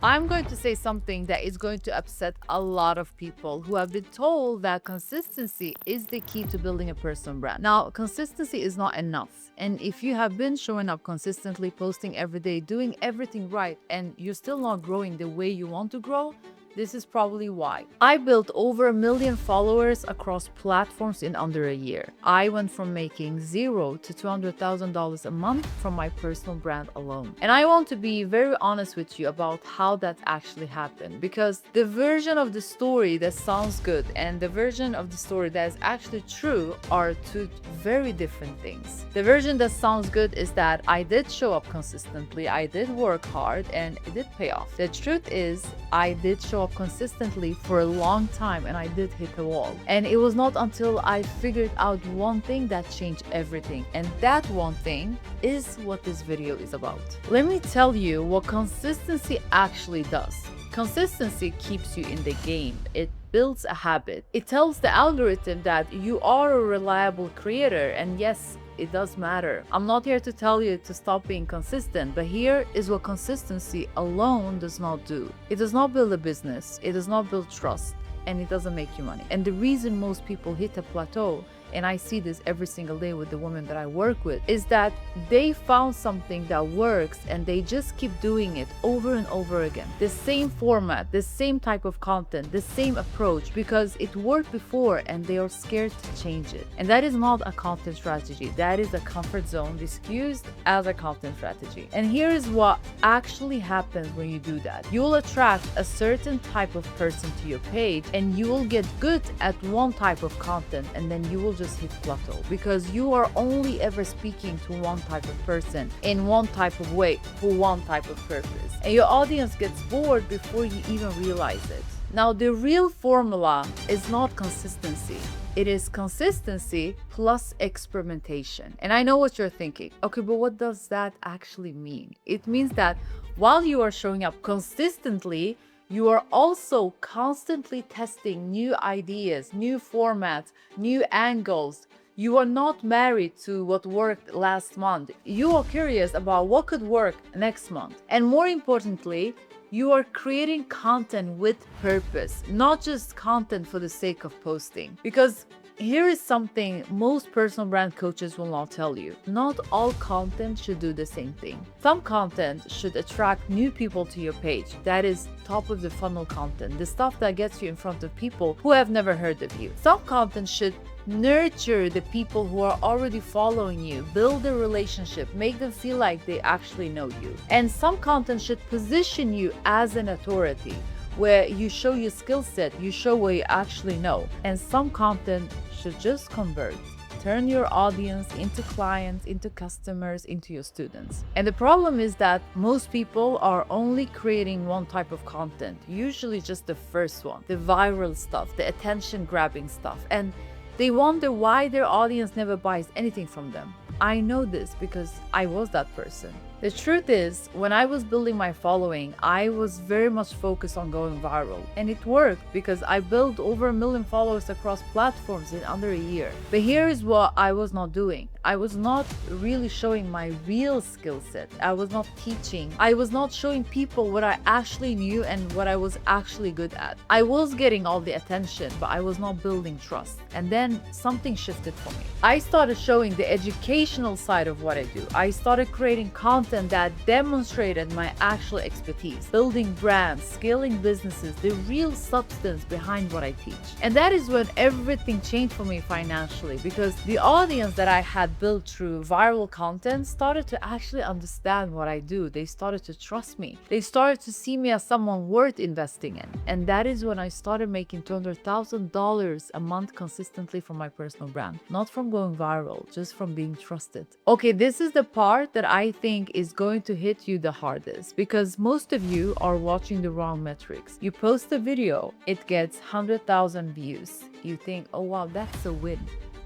I'm going to say something that is going to upset a lot of people who have been told that consistency is the key to building a personal brand. Now, consistency is not enough. And if you have been showing up consistently, posting every day, doing everything right, and you're still not growing the way you want to grow, this is probably why. I built over 1 million followers across platforms in under a year. I went from making zero to $200,000 a month from my personal brand alone. And I want to be very honest with you about how that actually happened, because the version of the story that sounds good and the version of the story that is actually true are two very different things. The version that sounds good is that I did show up consistently, I did work hard, and it did pay off. The truth is, I did show up consistently for a long time and I did hit a wall. And it was not until I figured out one thing that changed everything. And that one thing is what this video is about. Let me tell you what consistency actually does. Consistency keeps you in the game. It builds a habit. It tells the algorithm that you are a reliable creator, and yes, it does matter. I'm not here to tell you to stop being consistent, but here is what consistency alone does not do. It does not build a business, it does not build trust, and it doesn't make you money. And the reason most people hit a plateau, and I see this every single day with the women that I work with, is that they found something that works and they just keep doing it over and over again. The same format, the same type of content, the same approach, because it worked before and they are scared to change it. And that is not a content strategy. That is a comfort zone disguised as a content strategy. And here is what actually happens when you do that. You will attract a certain type of person to your page and you will get good at one type of content, and then you will just hit plateau because you are only ever speaking to one type of person in one type of way for one type of purpose, and your audience gets bored before you even realize it. Now, the real formula is not consistency. It is consistency plus experimentation. And I know what you're thinking. Okay, but what does that actually mean? It means that while you are showing up consistently, you are also constantly testing new ideas, new formats, new angles. You are not married to what worked last month. You are curious about what could work next month. And more importantly, you are creating content with purpose, not just content for the sake of posting. Because here is something most personal brand coaches will not tell you. Not all content should do the same thing. Some content should attract new people to your page. That is top of the funnel content, the stuff that gets you in front of people who have never heard of you. Some content should nurture the people who are already following you, build a relationship, make them feel like they actually know you. And some content should position you as an authority, where you show your skill set, you show what you actually know. And some content should just convert. Turn your audience into clients, into customers, into your students. And the problem is that most people are only creating one type of content, usually just the first one, the viral stuff, the attention-grabbing stuff. And they wonder why their audience never buys anything from them. I know this because I was that person. The truth is, when I was building my following, I was very much focused on going viral. And it worked because I built over 1 million followers across platforms in under a year. But here is what I was not doing. I was not really showing my real skill set. I was not teaching. I was not showing people what I actually knew and what I was actually good at. I was getting all the attention, but I was not building trust. And then something shifted for me. I started showing the educational side of what I do. I started creating content that demonstrated my actual expertise, building brands, scaling businesses, the real substance behind what I teach. And that is when everything changed for me financially, because the audience that I had built through viral content started to actually understand what I do. They started to trust me. They started to see me as someone worth investing in. And that is when I started making $200,000 a month consistently from my personal brand. Not from going viral, just from being trusted. Okay, this is the part that I think is going to hit you the hardest, because most of you are watching the wrong metrics. You post a video, it gets 100,000 views. You think, oh wow, that's a win.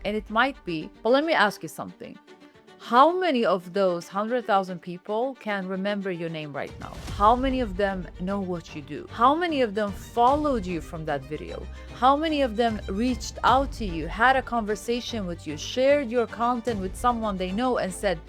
And it might be, but let me ask you something. How many of those 100,000 people can remember your name right now? How many of them know what you do? How many of them followed you from that video? How many of them reached out to you, had a conversation with you, shared your content with someone they know and said,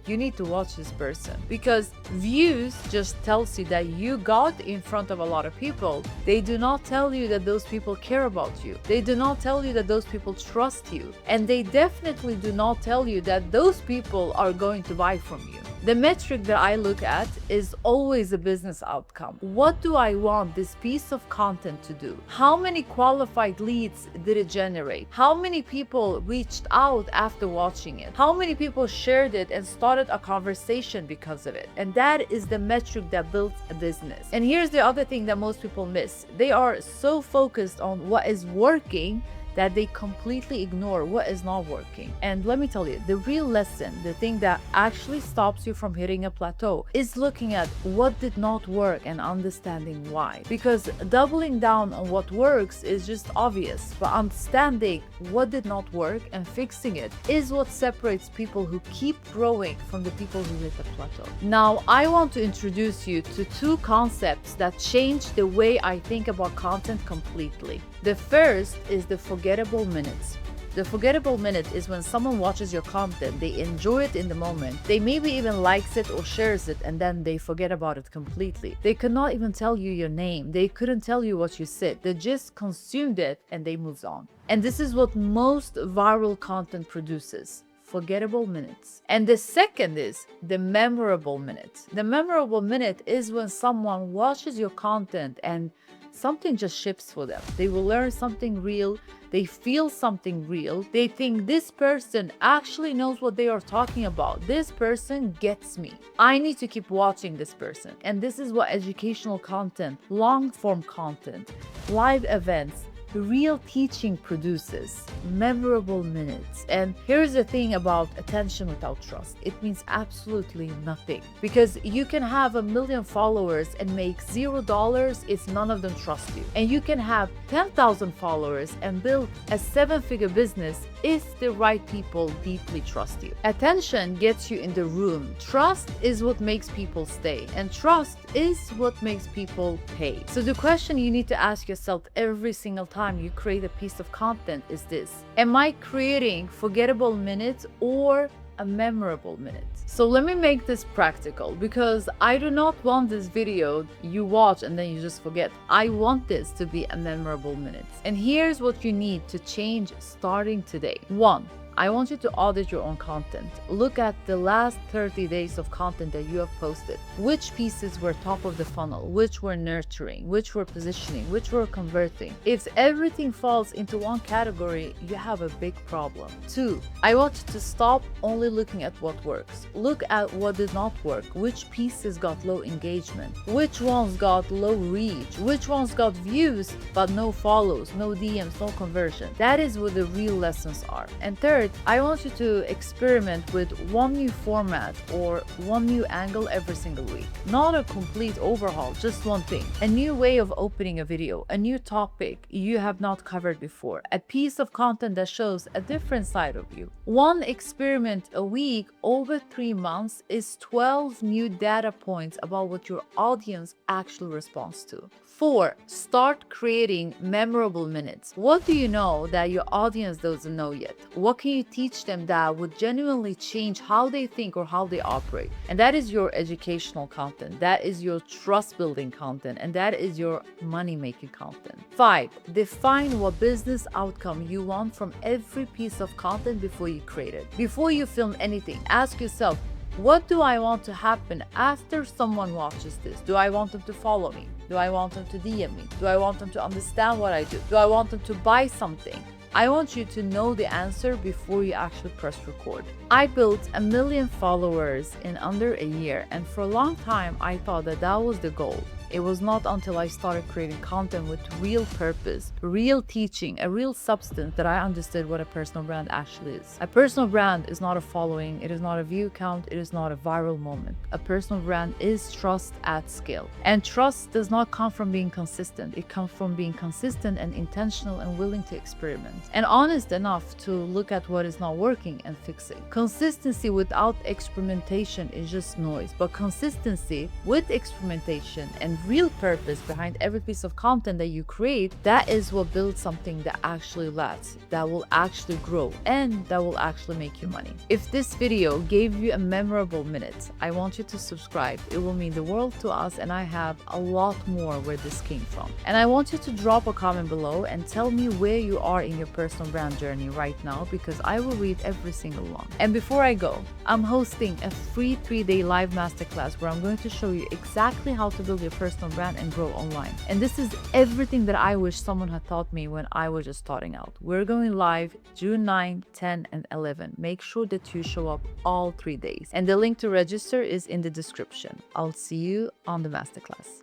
you need to watch this person, because views just tells you that you got in front of a lot of people. They do not tell you that those people care about you. They do not tell you that those people trust you. And they definitely do not tell you that those people are going to buy from you. The metric that I look at is always a business outcome. What do I want this piece of content to do? How many qualified leads did it generate? How many people reached out after watching it? How many people shared it and started a conversation because of it? And that is the metric that builds a business. And here's the other thing that most people miss. They are so focused on what is working that they completely ignore what is not working. And let me tell you, the real lesson, the thing that actually stops you from hitting a plateau, is looking at what did not work and understanding why. Because doubling down on what works is just obvious, but understanding what did not work and fixing it is what separates people who keep growing from the people who hit the plateau. Now, I want to introduce you to two concepts that change the way I think about content completely. The first is the forgettable minutes. The forgettable minute is when someone watches your content, they enjoy it in the moment, they maybe even likes it or shares it, and then they forget about it completely. They could not even tell you your name, they couldn't tell you what you said, they just consumed it and they moved on. And this is what most viral content produces. Forgettable minutes. And the second is the memorable minute. The memorable minute is when someone watches your content and something just shifts for them. They will learn something real. They feel something real. They think this person actually knows what they are talking about. This person gets me. I need to keep watching this person. And this is what educational content, long form content, live events, real teaching produces. Memorable minutes. And here's the thing about attention without trust. It means absolutely nothing, because you can have 1 million followers and make $0 if none of them trust you. And you can have 10,000 followers and build a 7-figure business if the right people deeply trust you. Attention gets you in the room. Trust is what makes people stay, and trust is what makes people pay. So the question you need to ask yourself every single time you create a piece of content is this: am I creating forgettable minutes or a memorable minute? So let me make this practical, because I do not want this video you watch and then you just forget. I want this to be a memorable minute. And here's what you need to change starting today. 1. I want you to audit your own content. Look at the last 30 days of content that you have posted. Which pieces were top of the funnel? Which were nurturing? Which were positioning? Which were converting? If everything falls into one category, you have a big problem. 2. I want you to stop only looking at what works. Look at what did not work. Which pieces got low engagement? Which ones got low reach? Which ones got views but no follows, no DMs, no conversion? That is where the real lessons are. And third, I want you to experiment with one new format or one new angle every single week. Not a complete overhaul, just one thing. A new way of opening a video, a new topic you have not covered before, a piece of content that shows a different side of you. One experiment a week over 3 months is 12 new data points about what your audience actually responds to. 4. Start creating memorable minutes. What do you know that your audience doesn't know yet? What can you teach them that would genuinely change how they think or how they operate? And that is your educational content. That is your trust building content. And that is your money making content. 5. Define what business outcome you want from every piece of content before you create it. Before you film anything, ask yourself, what do I want to happen after someone watches this? Do I want them to follow me? Do I want them to DM me? Do I want them to understand what I do? Do I want them to buy something? I want you to know the answer before you actually press record. I built 1 million followers in under a year, and for a long time I thought that that was the goal. It was not until I started creating content with real purpose, real teaching, a real substance that I understood what a personal brand actually is. A personal brand is not a following, it is not a view count, it is not a viral moment. A personal brand is trust at scale. And trust does not come from being consistent. It comes from being consistent and intentional and willing to experiment. And honest enough to look at what is not working and fix it. Consistency without experimentation is just noise, but consistency with experimentation and real purpose behind every piece of content that you create, that is what builds something that actually lasts, that will actually grow, and that will actually make you money. If this video gave you a memorable minute, I want you to subscribe. It will mean the world to us, and I have a lot more where this came from. And I want you to drop a comment below and tell me where you are in your personal brand journey right now, because I will read every single one. And before I go, I'm hosting a free 3-day live masterclass where I'm going to show you exactly how to build your personal brand and grow online. And this is everything that I wish someone had taught me when I was just starting out. We're going live June 9, 10, and 11. Make sure that you show up all 3 days. And the link to register is in the description. I'll see you on the masterclass.